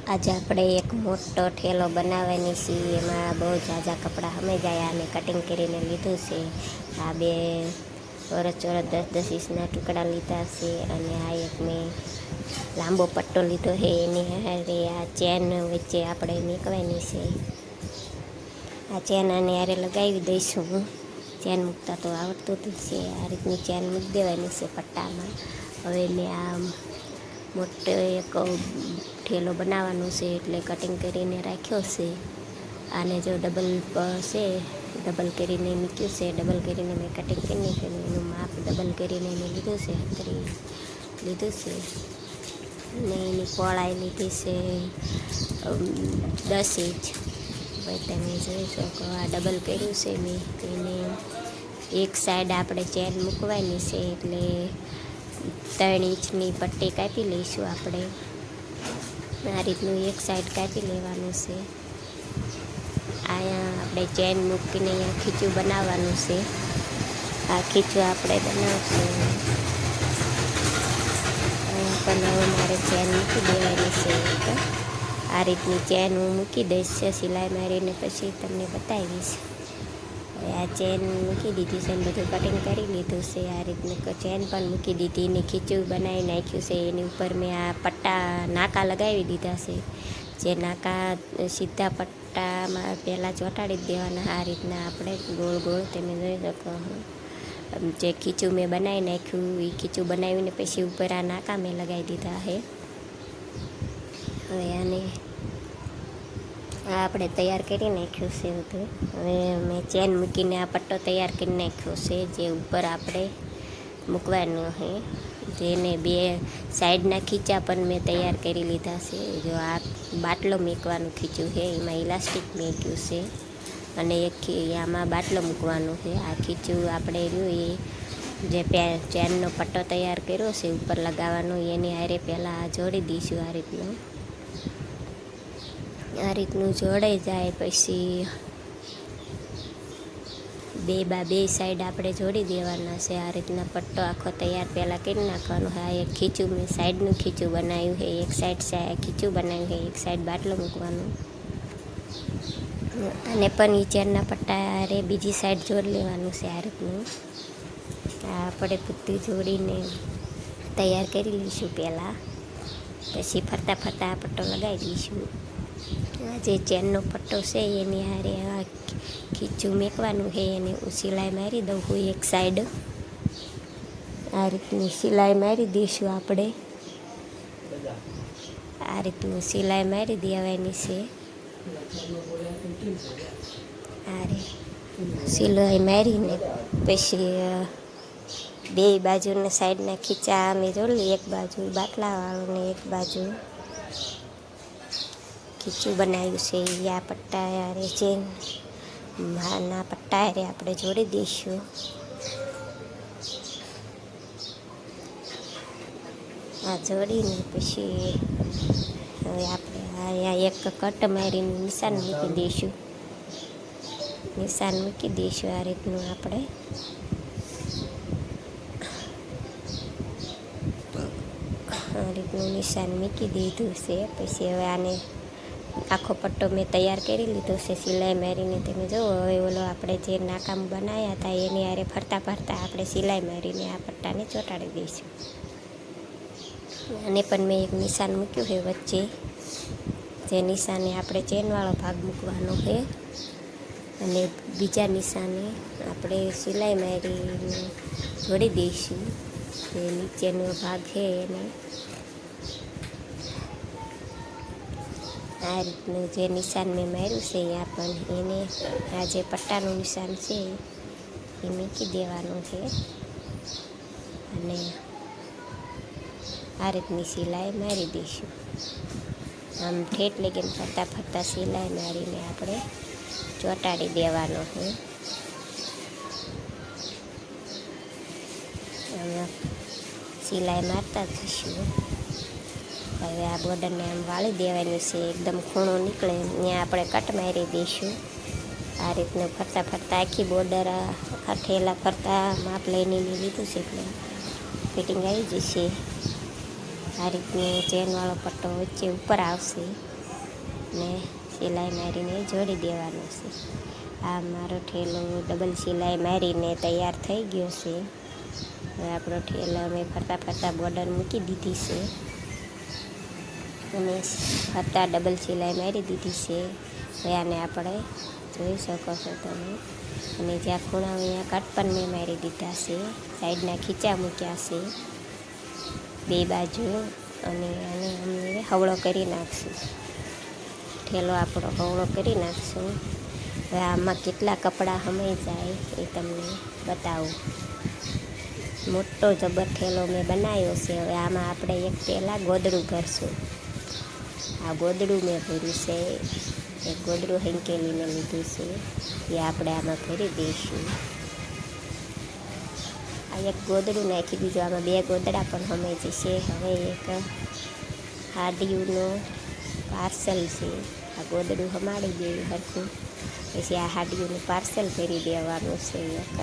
આજે આપણે એક મોટો ઠેલો બનાવવાની છીએ. એમાં બહુ ઝાઝા કપડાં અમે ગયા અને કટિંગ કરીને લીધું છે. આ બે ચોરસ 10-10 ઇંચના ટુકડા લીધા છે અને આ એક મેં લાંબો પટ્ટો લીધો છે. એની હારે આ ચેન વચ્ચે આપણે મૂકવાની છે. આ ચેન આને હારે લગાવી દઈશું. ચેન મૂકતા તો આવડતું જ છે. આ રીતની ચેન મૂકી દેવાની છે પટ્ટામાં. હવે મેં આ મોટો એક ઠેલો બનાવવાનો છે એટલે કટિંગ કરીને રાખ્યો છે. આને જો ડબલ છે, ડબલ કરીને મૂક્યું છે. ડબલ કરીને મેં કટિંગ કરી નાખ્યું. એનું માપ ડબલ કરીને મેં લીધું છે, લીધું છે. અને એની પહોળાઈ લીધી છે 10 ઇંચ. ભાઈ તમે જોઈ શકો આ ડબલ કર્યું છે મેં. એને એક સાઈડ આપણે ચેન મૂકવાની છે એટલે 3 ઇંચની પટ્ટી કાપી લઈશું આપણે. આ રીતનું એક સાઈડ કાપી લેવાનું છે. અહીંયા આપણે ચેન મૂકીને અહીંયા ખીચું બનાવવાનું છે. આ ખીચું આપણે બનાવશું. પણ હવે મારે ચેન મૂકી દેવાની છે. આ રીતની ચેન હું મૂકી દઈશ સિલાઈ મારીને, પછી તમને બતાવીશ. હવે આ ચેન મૂકી દીધી છે અને બધું કટિંગ કરી લીધું છે. આ રીતનું ચેન પણ મૂકી દીધી ને ખીચું બનાવી નાખ્યું છે. એની ઉપર મેં આ પટ્ટા નાકા લગાવી દીધા છે. જે નાકા સીધા પટ્ટામાં પહેલાં ચોંટાડી જ દેવાના. આ રીતના આપણે ગોળ ગોળ તમે જોઈ શકો. જે ખીચું મેં બનાવી નાખ્યું એ ખીચું બનાવીને પછી ઉપર આ નાકા મેં લગાવી દીધા છે. હવે આને આ આપણે તૈયાર કરી નાખ્યું છે બધું. હવે મેં ચેન મૂકીને આ પટ્ટો તૈયાર કરી નાખ્યો છે. જે ઉપર આપણે મૂકવાનું છે. જેને બે સાઈડના ખીચા પણ મેં તૈયાર કરી લીધા છે. જો આ બાટલો મૂકવાનું ખીચું છે, એમાં ઇલાસ્ટિક મૂક્યું છે અને એક આમાં બાટલો મૂકવાનો છે. આ ખીચું આપણે રહ્યું એ જે ચેનનો પટ્ટો તૈયાર કર્યો છે ઉપર લગાવવાનો, એની હારે પહેલાં જોડી દઈશું. આ રીતનું જોડાઈ જાય પછી બે સાઈડ આપણે જોડી દેવાના છે. આ રીતના પટ્ટો આખો તૈયાર પહેલાં કરી નાખવાનો. હા, એક ખીચું મેં સાઈડનું ખીચું બનાવ્યું છે. એક સાઈડ ખીચું બનાવ્યું છે, એક સાઈડ બાટલો મૂકવાનું. અને પણ એ ચેનના પટ્ટા રે બીજી સાઈડ જોડી લેવાનું છે. આ રીતનું આપણે બધું જોડીને તૈયાર કરી લઈશું પહેલાં. પછી ફરતા ફરતા આ પટ્ટો લગાવી દઈશું. આ જે ચેનનો પટ્ટો છે એની હારે આ ખીચું મેકવાનું છે. એને હું સિલાઈ મારી દઉં હું એક સાઈડ. આ રીતની સિલાઈ મારી દઈશું આપણે. આ રીતનું સિલાઈ મારી દેવાની છે. આ રે સિલાઈ મારીને પછી બે બાજુના સાઈડના ખીચા અમે જોડી, એક બાજુ બાટલાવાળું ને એક બાજુ ખીચું બનાવ્યું છે. આ પટ્ટા યારે ચેન ના પટ્ટા યારે આપણે જોડી દઈશું. આ જોડીને પછી હવે આપણે અહીંયા એક કટ મારીને નિશાન મૂકી દઈશું. આ રીતનું આપણે આ રીતનું નિશાન મૂકી દીધું છે. પછી હવે આને આખો પટ્ટો મેં તૈયાર કરી લીધો છે સિલાઈ મારીને. તમે જુઓ હવે ઓલો આપણે જે નાકામ બનાવ્યા હતા એની હારે ફરતા ફરતા આપણે સિલાઈ મારીને આ પટ્ટાને ચોંટાડી દઈશું. અને પણ મેં એક નિશાન મૂક્યું છે વચ્ચે. જે નિશાને આપણે ચેનવાળો ભાગ મૂકવાનો છે અને બીજા નિશાને આપણે સિલાઈ મારીને જોડી દઈશું. જે નીચેનો ભાગ છે એને આ રીતનું જે નિશાન મેં માર્યું છે અહીંયા પણ એને આ જે પટ્ટાનું નિશાન છે એ મૂકી દેવાનું છે. અને આ રીતની સિલાઈ મારી દઈશું. આમ ઠેઠ લગીને ફરતા ફરતા સિલાઈ મારીને આપણે ચોંટાડી દેવાનો છે. સિલાઈ મારતા જઈશું. હવે આ બોર્ડરને આમ વાળી દેવાનું છે. એકદમ ખૂણો નીકળે ત્યાં આપણે કટ મારી દઈશું. આ રીતનું ફરતા ફરતા આખી બોર્ડર આખા ઠેલા ફરતા માપ લઈને લીધું છે એટલે ફિટિંગ આવી જશે. આ રીતનો ચેનવાળો પટ્ટો વચ્ચે ઉપર આવશે. ને સિલાઈ મારીને જોડી દેવાનો છે. આ મારો ઠેલો ડબલ સિલાઈ મારીને તૈયાર થઈ ગયો છે. હવે આપણો ઠેલો અમે ફરતા ફરતા બોર્ડર મૂકી દીધી છે અને ફરતા ડબલ સિલાઈ મારી દીધી છે. હવે આને આપણે જોઈ શકો છો તમે. અને જ્યાં ખૂણા અહીંયા કટ પણ મેં મારી દીધા છે. સાઈડના ખીચા મૂક્યા છે બે બાજુ. અને આને અમે હવળો કરી નાખશું. ઠેલો આપણો હવળો કરી નાખશું. હવે આમાં કેટલા કપડાં સમાઈ જાય એ તમને બતાવું. મોટો જબર ઠેલો મેં બનાવ્યો છે. હવે આમાં આપણે એક પહેલાં ગોદડું ભરશું. આ ગોદડું મેં ભર્યું છે. એક ગોદડું હેંકેલીને લીધું છે એ આપણે આમાં ભરી દઈશું. આ એક ગોદડું નાખી દીધું. આમાં બે ગોદડા પણ સમાઈ જશે. હવે એક હાડિયુંનો પાર્સલ છે. આ ગોદડું સમાડી દેવું સરખું. પછી આ હાડિયુંનું પાર્સલ ભરી દેવાનું છે એક.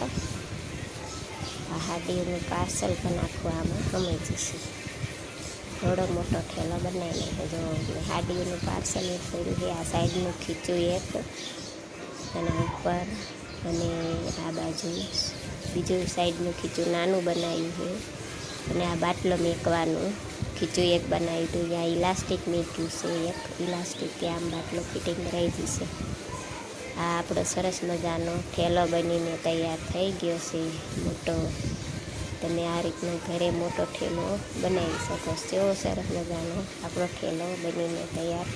આ હાડિયુંનું પાર્સલ પણ આખું આમાં સમાઈ જશે. થોડો મોટો ઠેલો બનાવી નાખ્યો. જો હાડિયુંનું પાર્સલ એક ભર્યું છે. આ સાઈડનું ખીચું એક એના ઉપર અને આ બાજુ બીજું સાઈડનું ખીચું નાનું બનાવ્યું છે. અને આ બાટલો મેકવાનું ખીચું એક બનાવ્યું હતું. ત્યાં ઇલાસ્ટિક મેક્યું છે એક ઇલાસ્ટિક. ત્યાં આમ બાટલો ફિટિંગ રહી જશે. આ આપણો સરસ મજાનો ઠેલો બનીને તૈયાર થઈ ગયો છે મોટો. તમે આ રીતનો ઘરે મોટો ઠેલો બનાવી શકો છો. સરસ મજાનો આપણો ઠેલો બનીને તૈયાર